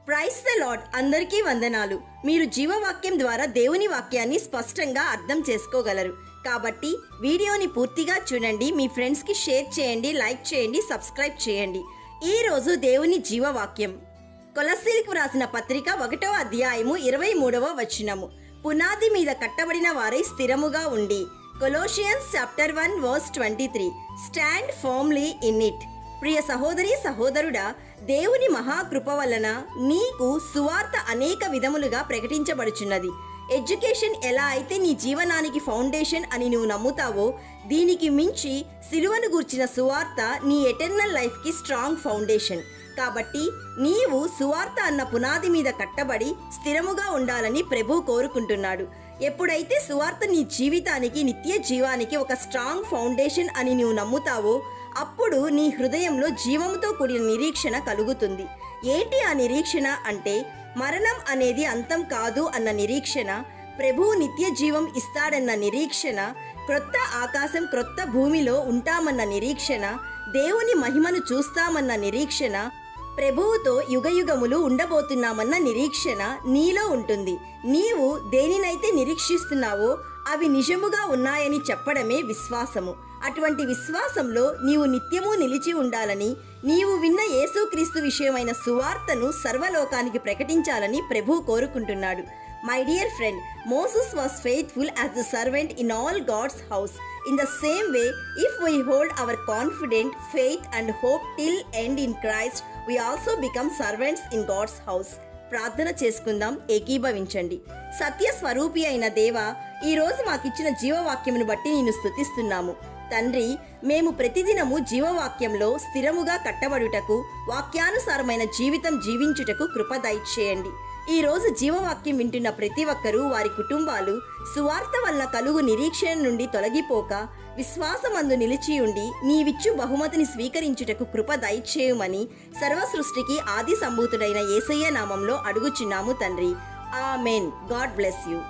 Praise the lord. అందరికీ వందనాలు. మీరు జీవవాక్యం ద్వారా దేవుని వాక్యాన్ని స్పష్టంగా అర్థం చేసుకోగలరు. కాబట్టి వీడియోని పూర్తిగా చూడండి, మీ ఫ్రెండ్స్కి షేర్ చేయండి, లైక్ చేయండి, సబ్స్క్రైబ్ చేయండి. ఈరోజు దేవుని జీవవాక్యం కొలస్సీలకు వ్రాసిన పత్రిక 1వ అధ్యాయము 23వ వచనము. పునాది మీద కట్టబడిన వారై స్థిరముగా ఉండి. Colossians chapter 1 verse 23. Stand firmly in it. ప్రియ సహోదరి సహోదరుడా, దేవుని మహాకృప వలన నీకు సువార్త అనేక విధములుగా ప్రకటించబడుచున్నది. ఎడ్యుకేషన్ ఎలా అయితే నీ జీవనానికి ఫౌండేషన్ అని నువ్వు నమ్ముతావో, దీనికి మించి సిలువను గూర్చిన సువార్త నీ ఎటర్నల్ లైఫ్కి స్ట్రాంగ్ ఫౌండేషన్. కాబట్టి నీవు సువార్త అన్న పునాది మీద కట్టబడి స్థిరముగా ఉండాలని ప్రభు కోరుకుంటున్నాడు. ఎప్పుడైతే సువార్త నీ జీవితానికి, నిత్య జీవానికి ఒక స్ట్రాంగ్ ఫౌండేషన్ అని నువ్వు నమ్ముతావో, అప్పుడు నీ హృదయంలో జీవముతో కూడిన నిరీక్షణ కలుగుతుంది. ఏంటి ఆ నిరీక్షణ అంటే, మరణం అనేది అంతం కాదు అన్న నిరీక్షణ, ప్రభువు నిత్య జీవం ఇస్తాడన్న నిరీక్షణ, క్రొత్త ఆకాశం క్రొత్త భూమిలో ఉంటామన్న నిరీక్షణ, దేవుని మహిమను చూస్తామన్న నిరీక్షణ, ప్రభువుతో యుగయుగములు ఉండబోతున్నామన్న నిరీక్షణ నీలో ఉంటుంది. నీవు దేనినైతే నిరీక్షిస్తున్నావో అవి నిజముగా ఉన్నాయని చెప్పడమే విశ్వాసము. అటువంటి విశ్వాసంలో నీవు నిత్యము నిలిచి ఉండాలని, నీవు విన్న యేసుక్రీస్తు విషయమైన సువార్తను సర్వలోకానికి ప్రకటించాలని ప్రభు కోరుకుంటున్నాడు. My dear friend, Moses was faithful as the servant in all God's house. In the same way, if we hold our confident faith and hope till end in Christ, we also become servants in God's house. ప్రార్థన చేసుకుందాం, ఏకీభవించండి. సత్య స్వరూపి అయిన దేవా, ఈరోజు మాకిచ్చిన జీవవాక్యమును బట్టి నిన్ను స్తుతిస్తున్నాము. తండ్రి, మేము ప్రతిదినము జీవవాక్యంలో స్థిరముగా కట్టబడుటకు, వాక్యానుసారమైన జీవితం జీవించుటకు కృప దయచేయండి. ఈ రోజు జీవవాక్యం వింటున్న ప్రతి ఒక్కరూ, వారి కుటుంబాలు సువార్త వలన కలుగు నిరీక్షణ నుండి తొలగిపోక విశ్వాసమందు నిలిచి ఉండి నీవిచ్చు బహుమతిని స్వీకరించుటకు కృప దయచేయమని సర్వసృష్టికి ఆది సంభూతుడైన యేసయ్య నామంలో అడుగుచున్నాము తండ్రి. ఆమెన్. God bless you.